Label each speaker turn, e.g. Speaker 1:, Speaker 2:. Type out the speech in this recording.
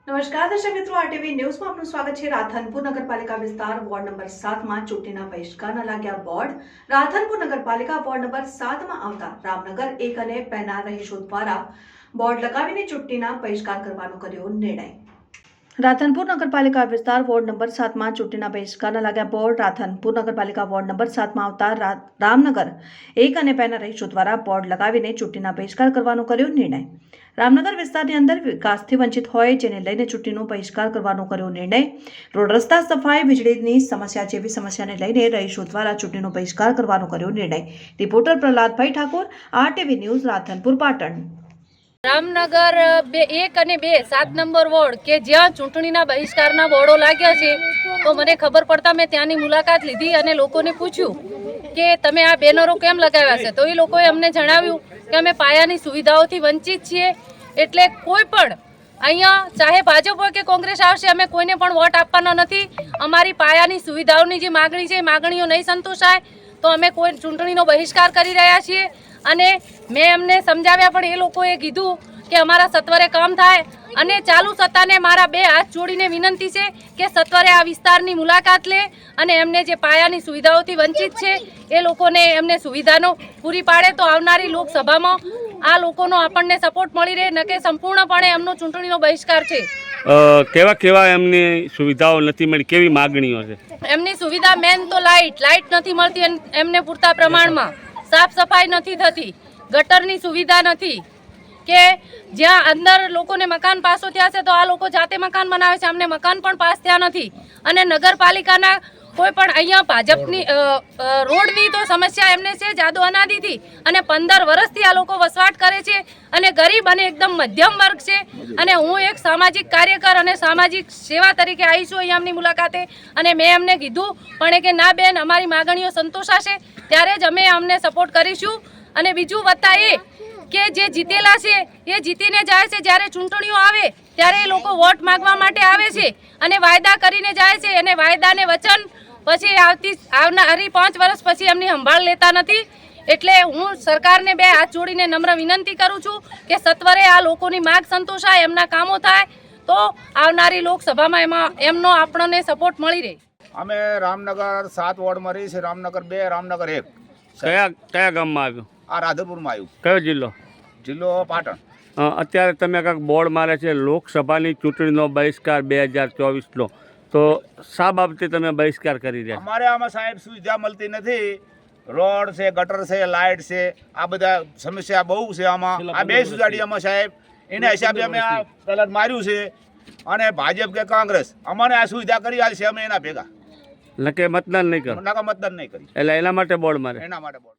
Speaker 1: નમસ્કાર દર્શક મિત્રો, આરટીવી ન્યૂઝમાં આપનું સ્વાગત છે। રાધનપુર નગરપાલિકા વિસ્તાર વોર્ડ નંબર 7માં ચૂંટણીના બહિષ્કારના લાગ્યા બોર્ડ। રાધનપુર નગરપાલિકા વોર્ડ નંબર 7માં આવતા રામનગર 1 અને 2ના રહીશો દ્વારા બોર્ડ લગાવીને ચૂંટણીના બહિષ્કાર કરવાનો કર્યો નિર્ણય। રાધનપુર નગરપાલિકા વિસ્તાર વોર્ડ નંબર 7માં ચૂંટણીના બહિષ્કારના લાગ્યા બોર્ડ। રાધનપુર નગરપાલિકા વોર્ડ નંબર 7માં આવતા રામનગર 1 અને 2ના રહીશો દ્વારા બોર્ડ લગાવીને ચૂંટણીના બહિષ્કાર કરવાનો કર્યો નિર્ણય। રામનગર વિસ્તારની અંદર વિકાસથી વંચિત હોય જેને લઈને ચૂંટણીનો બહિષ્કાર કરવાનો કર્યો નિર્ણય। રોડ રસ્તા, સફાઈ, વીજળીની સમસ્યા જેવી સમસ્યાને લઈને રહીશો દ્વારા ચૂંટણીનો બહિષ્કાર કરવાનો કર્યો નિર્ણય। Reporter Prahladbhai Thakor, RTV news, Radhanpur, Patan.
Speaker 2: Ramnagar 1 અને 2 7 નંબર વોર્ડ કે જ્યાં ચૂંટણીના બહિષ્કારના બોર્ડો લાગ્યા છે, તો મને ખબર પડતા મેં ત્યાંની મુલાકાત લીધી અને લોકોને પૂછ્યું કે તમે આ બેનરો કેમ લગાવ્યા છે, તો એ લોકોએ અમને જણાવ્યું કે અમે પાયાની સુવિધાઓથી વંચિત છીએ, એટલે કોઈ પણ અહીંયા ચાહે ભાજપ હોય કે કોંગ્રેસ આવશે, અમે કોઈને પણ વોટ આપવાનો નથી। અમારી પાયાની સુવિધાઓની જે માગણી છે એ માગણીઓ નહીં સંતોષાય તો અમે કોઈ ચૂંટણીનો બહિષ્કાર કરી રહ્યા છીએ। અને મેં એમને સમજાવ્યા, પણ એ લોકોએ કીધું કે અમારા સત્વરે કામ થાય। અને ચાલુ સત્તાને મારા 2 હાથ જોડીને વિનંતી છે કે સત્વરે આ વિસ્તારની મુલાકાત લે અને એમને જે પાયાની સુવિધાઓથી વંચિત છે એ લોકોને એમને સુવિધાનો પૂરી પાડે, તો આવનારી લોકસભામાં આ લોકોનો આપણને સપોર્ટ મળી રહે, ન કે સંપૂર્ણપણે એમનો ચૂંટણીનો બહિષ્કાર છે।
Speaker 3: કેવા એમની સુવિધાઓ નથી મળી, કેવી માગણીઓ છે?
Speaker 2: એમની સુવિધા મેન તો લાઇટ નથી મળતી એમને પૂરતા પ્રમાણમાં, સાફ સફાઈ નથી થતી, ગટરની સુવિધા નથી, કે જ્યાં અંદર લોકોને મકાન પાસો થયા છે તો આ લોકો જાતે મકાન બનાવે છે, અમને મકાન પણ પાસ થયા નથી। અને નગરપાલિકાના કોઈ પણ અહીંયા ભાજપની રોડની તો સમસ્યા એમને છે જાદુ અનાદિથી, અને 15 વર્ષથી આ લોકો વસવાટ કરે છે અને ગરીબ અને એકદમ મધ્યમ વર્ગ છે। અને હું એક સામાજિક કાર્યકર અને સામાજિક સેવા તરીકે આવી છું અહીંયા એમની મુલાકાતે, અને મેં એમને કીધું પણ કે ના બેન, અમારી માગણીઓ સંતોષાશે ત્યારે જ અમે અમને સપોર્ટ કરીશું। અને બીજું વત્તા એ કે જે જીતેલા છે એ જીતીને જાય છે, જ્યારે ચૂંટણીઓ આવે ત્યારે એ લોકો વોટ માંગવા માટે આવે છે અને વાયદા કરીને જાય છે, અને વાયદાને વચન પછી આવનારી 5 વર્ષ પછી એમની સંભાળ લેતા નથી। એટલે હું સરકારને 2 હાથ જોડીને નમ્ર વિનંતી કરું છું કે સત્વરે આ લોકોની માંગ સંતોષાય, એમના કામો થાય, તો આવનારી લોકસભામાં એમનો આપણને સપોર્ટ મળી રહે।
Speaker 4: અમે રામનગર 7 વોર્ડમાં રહીએ છીએ, રામનગર 2, રામનગર 1।
Speaker 3: કયા ગામમાં આવ્યું?
Speaker 4: આ રાધનપુરમાં આવ્યું।
Speaker 3: કયો જિલ્લો?
Speaker 4: જિલ્લો પાટણ।
Speaker 3: અત્યારે તમે કાંઈક બોર્ડ મારે છે લોકસભાની ચૂંટણીનો બહિષ્કાર 2024નો, તો શા બાબતે તમે બહિષ્કાર કરી રહ્યા?
Speaker 4: અમારે આમાં સાહેબ સુવિધા મળતી નથી, રોડ છે, ગટર છે, લાઇટ છે, આ બધા સમસ્યા બહુ છે આમાં। આ 2 સુધારીયામાં સાહેબ એના હિસાબે અમે આ પહેલાં માર્યું છે, અને ભાજપ કે કોંગ્રેસ અમને આ સુવિધા કરી આલશે, અમે એના ભેગા
Speaker 3: નકે મતદાન નહીં કરો?
Speaker 4: નકા મતદાન નહીં કરી,
Speaker 3: એટલે એના માટે બોર્ડ મારે?
Speaker 4: એના માટે બોર્ડ।